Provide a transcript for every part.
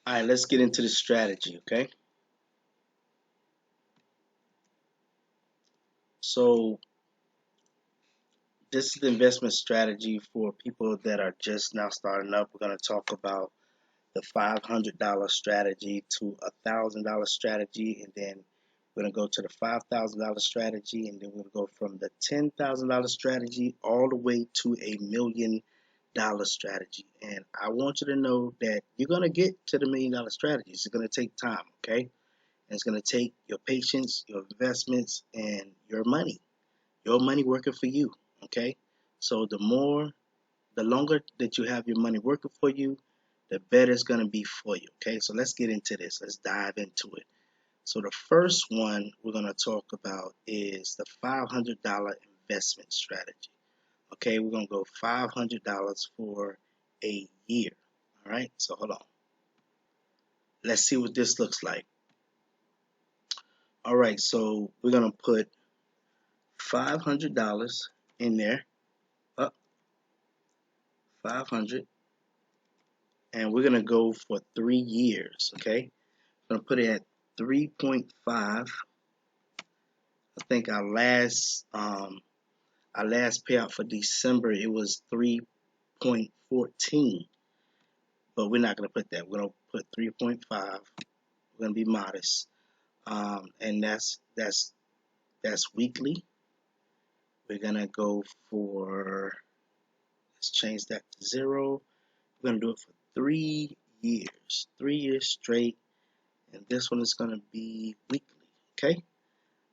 All right, let's get into the strategy, okay? So this is the investment strategy for people that are just now starting up. We're going to talk about the $500 strategy to $1,000 strategy, and then we're going to go to the $5,000 strategy, and then we're going to go from the $10,000 strategy all the way to $1 million strategy. And I want you to know that you're going to get to the $1 million strategies. It's going to take time, okay? And it's going to take your patience, your investments, and your money working for you, okay? So the longer that you have your money working for you, the better it's going to be for you, okay? So let's get into this. Let's dive into it. So the first one we're going to talk about is the $500 investment strategy. Okay, we're going to go $500 for a year. All right, so hold on. Let's see what this looks like. All right, so we're going to put $500 in there. Up, 500, and we're going to go for 3 years, okay? I'm going to put it at 3.5. I think our last payout for December, it was 3.14, but we're not going to put that. We're going to put 3.5. We're going to be modest, and that's weekly. We're going to go for, let's change that to 0. We're going to do it for 3 years, 3 years straight, and this one is going to be weekly. Okay,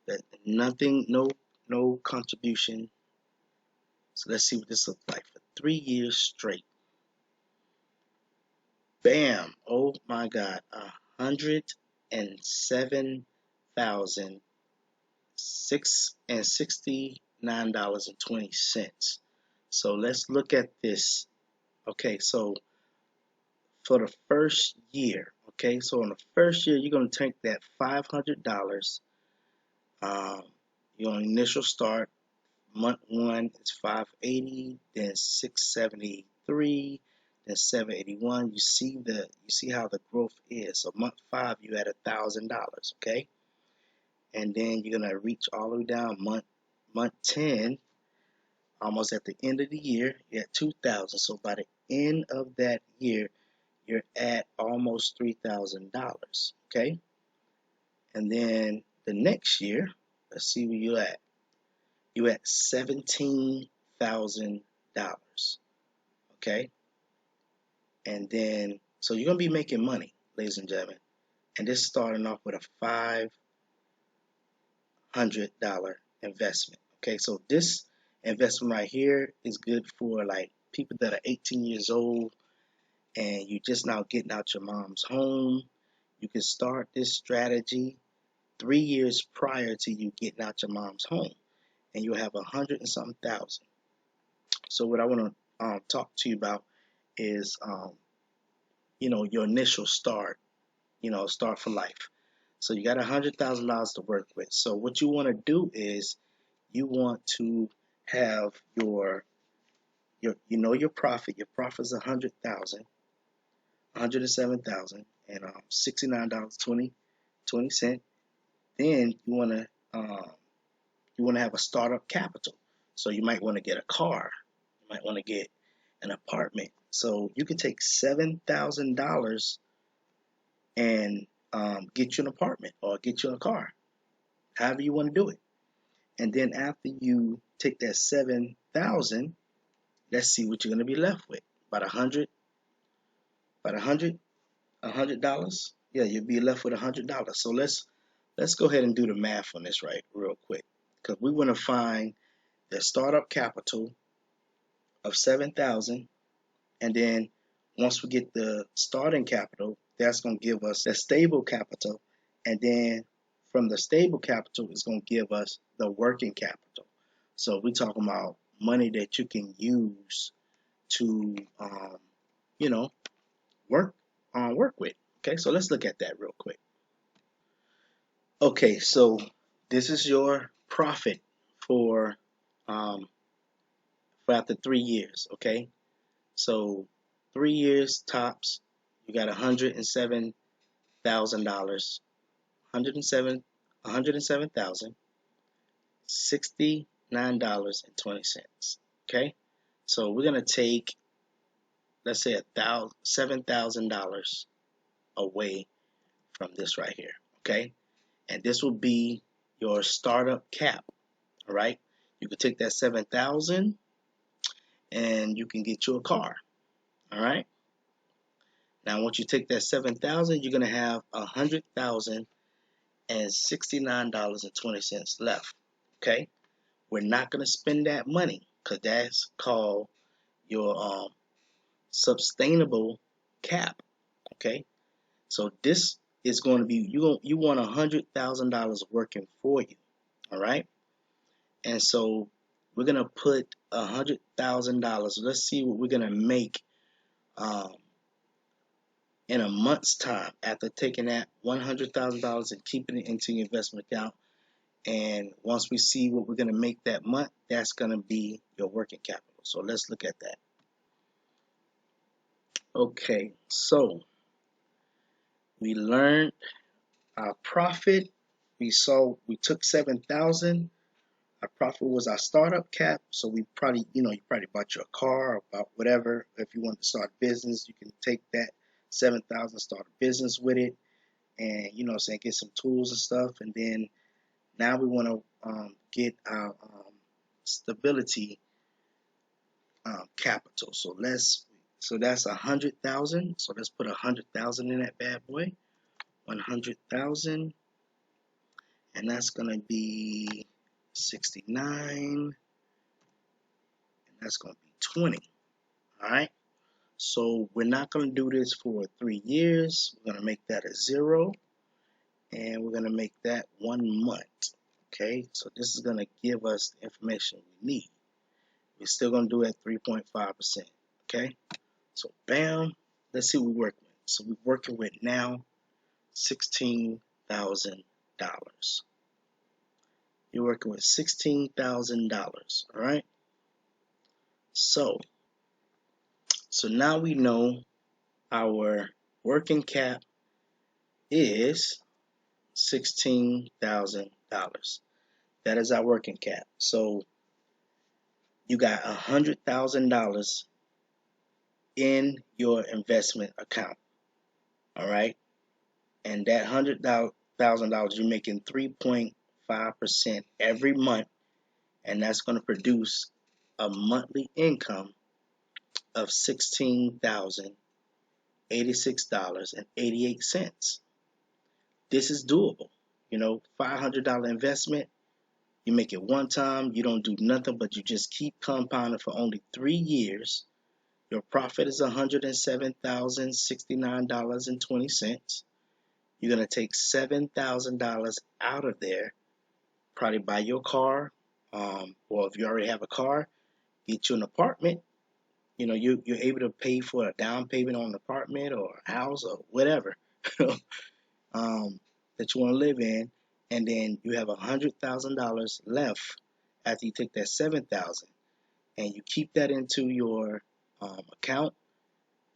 that nothing, no contribution. So let's see what this looks like for 3 years straight. Bam! Oh my God, $107,669.20. So let's look at this. Okay, so for the first year, okay, so in the first year, you're going to take that $500. Your initial start, month one is 580, then 673, then 781. You see how the growth is. So month five, you had $1,000, okay, and then you're gonna reach all the way down month 10, almost at the end of the year, you're at 2,000. So by the end of that year, you're at almost $3,000, okay, and then the next year, let's see where you're at. You at $17,000, okay? And then, so you're gonna be making money, ladies and gentlemen. And this is starting off with a $500 investment, okay? So this investment right here is good for like people that are 18 years old and you just now getting out your mom's home. You can start this strategy 3 years prior to you getting out your mom's home, and you'll have 100 and something thousand. So what I want to talk to you about is, your initial start, start for life. So you got $100,000 to work with. So what you want to do is you want to have your profit. Your profit is 100,000, 107,000, and $69.20. Then you want to have a startup capital. So you might want to get a car. You might want to get an apartment. So you can take $7,000 and get you an apartment or get you a car, however you want to do it. And then after you take that 7,000, let's see what you're going to be left with. About $100. Yeah, you'll be left with $100. So let's go ahead and do the math on this right real quick, because we want to find the startup capital of 7,000, and then once we get the starting capital, that's going to give us the stable capital, and then from the stable capital, it's going to give us the working capital. So we're talking about money that you can use to, you know, work with. Okay, so let's look at that real quick. Okay, so this is your profit for um, for after 3 years. Okay, so 3 years tops. You got $107,000, 107,069.20. Okay, so we're gonna take, let's say, $7,000 away from this right here. Okay, and this will be your startup cap. All right, you can take that 7,000 and you can get you a car. All right. Now, once you take that 7,000, you're gonna have $100,069.20 left. Okay, we're not gonna spend that money because that's called your sustainable cap. Okay, so this is going to be, you want $100,000 working for you. All right, and so we're gonna put $100,000. Let's see what we're gonna make um, in a month's time after taking that $100,000 and keeping it into your investment account. And once we see what we're gonna make that month, that's gonna be your working capital. So let's look at that. Okay, so we learned our profit. We took 7,000. Our profit was our startup cap. So we probably, you probably bought you a car or about whatever. If you want to start a business, you can take that 7,000, start a business with it, and get some tools and stuff. And then now we want to get our stability capital. So that's 100,000. So let's put 100,000 in that bad boy. 100,000, and that's gonna be 69, and that's gonna be 20. All right. So we're not gonna do this for 3 years. We're gonna make that a 0, and we're gonna make that 1 month. Okay. So this is gonna give us the information we need. We're still gonna do it at 3.5%. Okay. So bam. Let's see what we're working with. So we're working with now $16,000. You're working with $16,000. All right. So now we know our working cap is $16,000. That is our working cap. So you got $100,000 in your investment account. All right. And that $100,000, you're making 3.5% every month, and that's going to produce a monthly income of $16,086.88. This is doable. $500 investment, you make it one time, you don't do nothing, but you just keep compounding for only 3 years. Your profit is $107,069.20. You're going to take $7,000 out of there, probably buy your car, or if you already have a car, get you an apartment. You're able to pay for a down payment on an apartment or a house or whatever that you want to live in, and then you have $100,000 left after you take that 7,000, and you keep that into your account,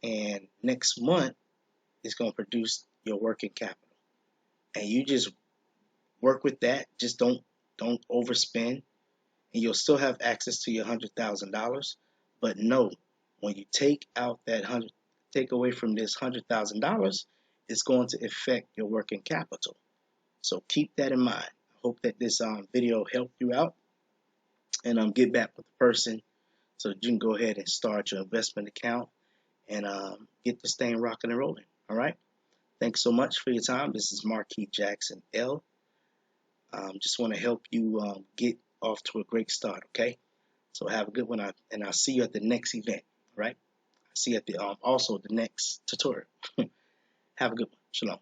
and next month it's going to produce your working capital, and you just work with that. Just don't overspend, and you'll still have access to your $100,000. But no, when you take away from this $100,000, it's going to affect your working capital. So keep that in mind. I hope that this video helped you out, and get back with the person so that you can go ahead and start your investment account and get this thing rocking and rolling. All right. Thanks so much for your time. This is Marquis Jackson L. Just want to help you get off to a great start. Okay. So have a good one, and I'll see you at the next event. All right. I'll see you at the also the next tutorial. Have a good one. Shalom.